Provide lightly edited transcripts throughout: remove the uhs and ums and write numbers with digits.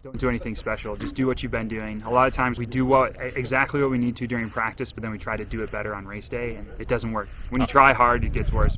Don't do anything special. Just do what you've been doing. A lot of times we do exactly what we need to during practice, but then we try to do it better on race day, and it doesn't work. When you try hard, it gets worse.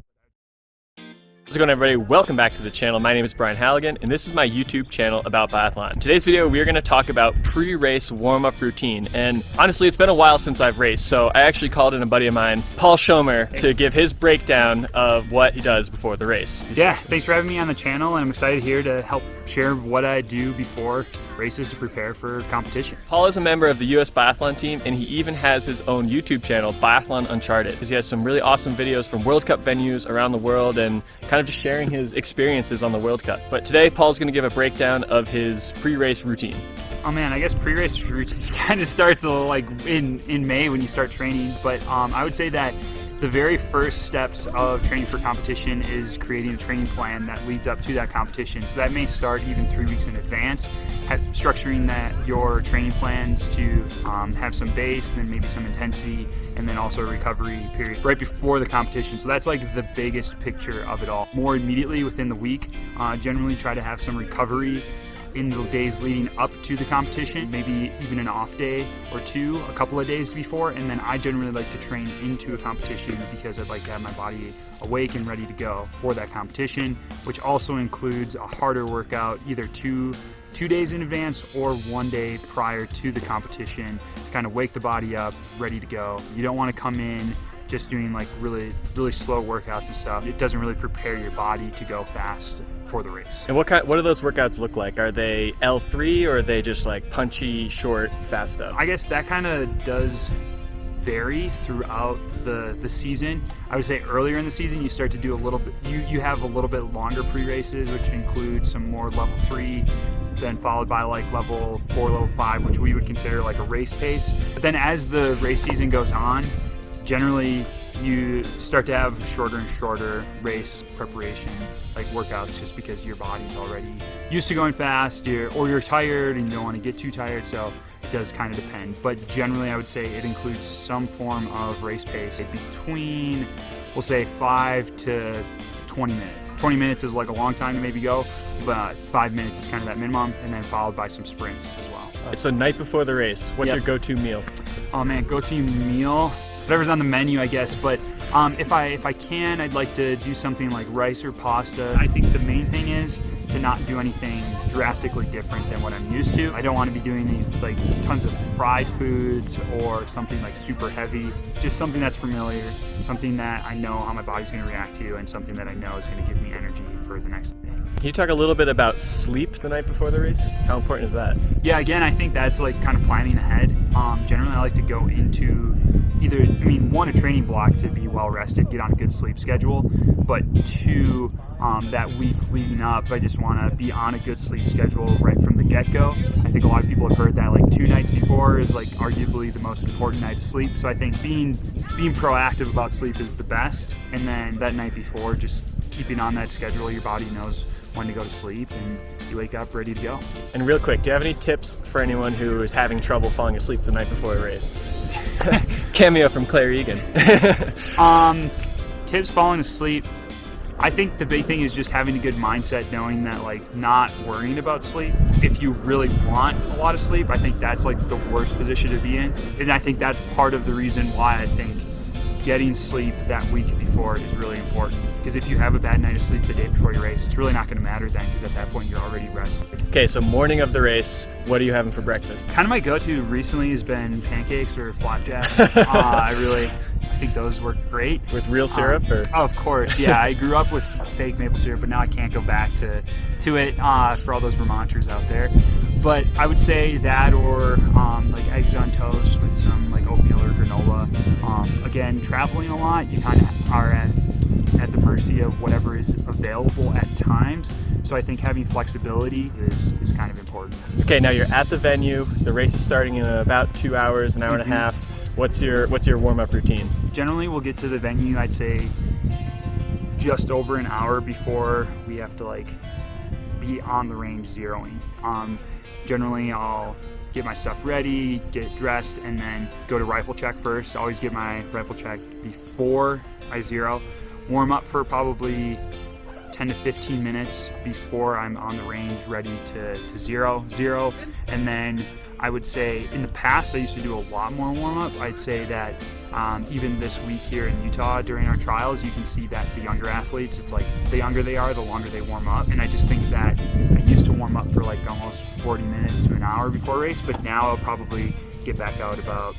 How's it going, everybody? Welcome back to the channel. My name is Brian Halligan, and this is my YouTube channel about biathlon. In today's video, we are going to talk about pre-race warm-up routine. And honestly, it's been a while since I've raced, so I actually called in a buddy of mine, Paul Schommer, to give his breakdown of what he does before the race. Yeah, thanks for having me on the channel, and I'm excited here to help share what I do before races to prepare for competitions. Paul is a member of the US Biathlon team, and he even has his own YouTube channel, Biathlon Uncharted, because he has some really awesome videos from World Cup venues around the world and kind of just sharing his experiences on the World Cup. But today, Paul's going to give a breakdown of his pre-race routine. Oh man, I guess pre-race routine kind of starts like in May when you start training, but I would say that the very first steps of training for competition is creating a training plan that leads up to that competition. So that may start even 3 weeks in advance, structuring your training plans to have some base, then maybe some intensity, and then also a recovery period right before the competition. So that's like the biggest picture of it all. More immediately within the week, generally try to have some recovery in the days leading up to the competition, maybe even an off day or two, a couple of days before, and then I generally like to train into a competition because I'd like to have my body awake and ready to go for that competition, which also includes a harder workout either two days in advance or 1 day prior to the competition to kind of wake the body up, ready to go. You don't want to come in just doing like really slow workouts and stuff. It doesn't really prepare your body to go fast for the race. And what do those workouts look like? Are they L3 or are they just like punchy, short, fast stuff? I guess that kind of does vary throughout the season. I would say earlier in the season you start to do a little bit, you have a little bit longer pre-races, which include some more level 3, then followed by like level 4, level 5, which we would consider like a race pace. But then as the race season goes on, generally you start to have shorter and shorter race preparation like workouts, just because your body's already used to going fast, or you're tired and you don't want to get too tired, so it does kind of depend. But generally I would say it includes some form of race pace between, we'll say 5 to 20 minutes. 20 minutes is like a long time to maybe go, but 5 minutes is kind of that minimum, and then followed by some sprints as well. So night before the race, what's your go-to meal? Oh man, go-to meal? Whatever's on the menu, I guess, but if I can, I'd like to do something like rice or pasta. I think the main thing is to not do anything drastically different than what I'm used to. I don't want to be doing like tons of fried foods or something like super heavy. Just something that's familiar, something that I know how my body's going to react to, and something that I know is going to give me energy for the next day. Can you talk a little bit about sleep the night before the race? How important is that? Yeah, again, I think that's like kind of planning ahead. Generally, I like to go into one, a training block to be well rested, get on a good sleep schedule, but two, that week leading up, I just want to be on a good sleep schedule right from the get-go. I think a lot of people have heard that like 2 nights before is like arguably the most important night to sleep. So I think being proactive about sleep is the best, and then that night before, just keeping on that schedule, your body knows when to go to sleep and you wake up ready to go. And real quick, do you have any tips for anyone who is having trouble falling asleep the night before a race? Cameo from Claire Egan. Tips falling asleep. I think the big thing is just having a good mindset, knowing that like not worrying about sleep. If you really want a lot of sleep, I think that's like the worst position to be in. And I think that's part of the reason why I think getting sleep that week before is really important. Because if you have a bad night of sleep the day before your race, it's really not going to matter then, because at that point you're already rested. Okay, so morning of the race, what are you having for breakfast? Kind of my go-to recently has been pancakes or flapjacks. I think those work great. With real syrup? Or? Oh, of course, yeah. I grew up with fake maple syrup, but now I can't go back to it for all those Vermonters out there. But I would say that, or like eggs on toast with some like oatmeal or granola. Again, traveling a lot, you kind of are at the mercy of whatever is available at times. So I think having flexibility is kind of important. Okay, now you're at the venue. The race is starting in about 2 hours, an hour and a half. What's your warm-up routine? Generally, we'll get to the venue, I'd say, just over an hour before we have to like be on the range zeroing. Generally, I'll get my stuff ready, get dressed, and then go to rifle check first. Always get my rifle check before I zero. Warm up for probably 10 to 15 minutes before I'm on the range ready to zero. And then I would say in the past I used to do a lot more warm-up. I'd say that even this week here in Utah during our trials, you can see that the younger athletes, it's like the younger they are, the longer they warm up. And I just think that I used to warm up for like almost 40 minutes to an hour before a race, but now I'll probably get back out about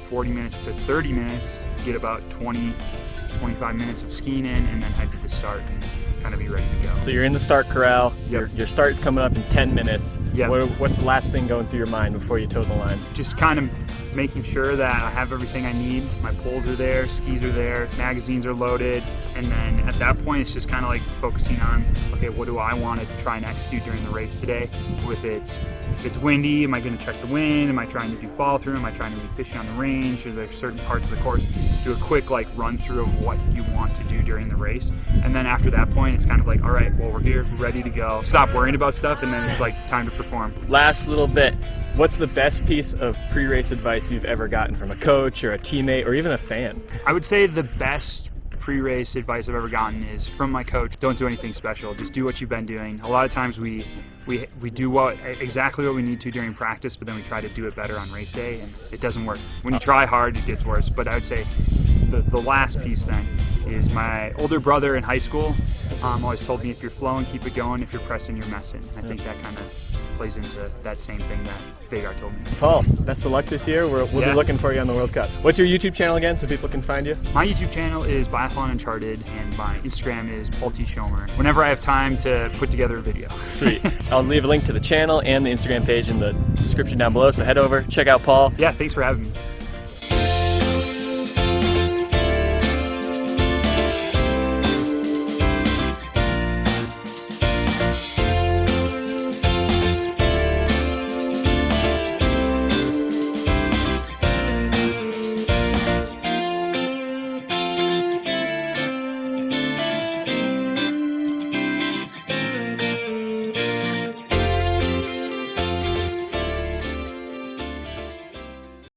40 minutes to 30 minutes, get about 25 minutes of skiing in, and then head to the start and kind of be ready to go. So you're in the start corral. Yep. Your start's coming up in 10 minutes. Yep. What's the last thing going through your mind before you toe the line? Just kind of making sure that I have everything I need. My poles are there, skis are there, magazines are loaded, and then at that point it's just kind of like focusing on, okay, what do I want to try and execute during the race today? If it's windy, am I going to check the wind? Am I trying to do follow through? Am I trying to be fishing on the range? Are there certain parts of the course? Do a quick like run through of what you want to do during the race, and then after that point it's kind of like, all right, well, we're here, we're ready to go. Stop worrying about stuff, and then it's like time to perform. Last little bit. What's the best piece of pre-race advice you've ever gotten from a coach or a teammate or even a fan? I would say the best pre-race advice I've ever gotten is from my coach. Don't do anything special. Just do what you've been doing. A lot of times we do exactly what we need to during practice, but then we try to do it better on race day, and it doesn't work. When you try hard, it gets worse. But I would say the last piece then is my older brother in high school always told me, if you're flowing, keep it going. If you're pressing, you're messing. I think that kind of plays into that same thing that Vagar told me. Paul, best of luck this year. We'll be looking for you on the World Cup. What's your YouTube channel again so people can find you? My YouTube channel is Biathlon Uncharted, and my Instagram is Paul Schommer. Whenever I have time to put together a video. Sweet. I'll leave a link to the channel and the Instagram page in the description down below, so head over, check out Paul. Yeah, thanks for having me.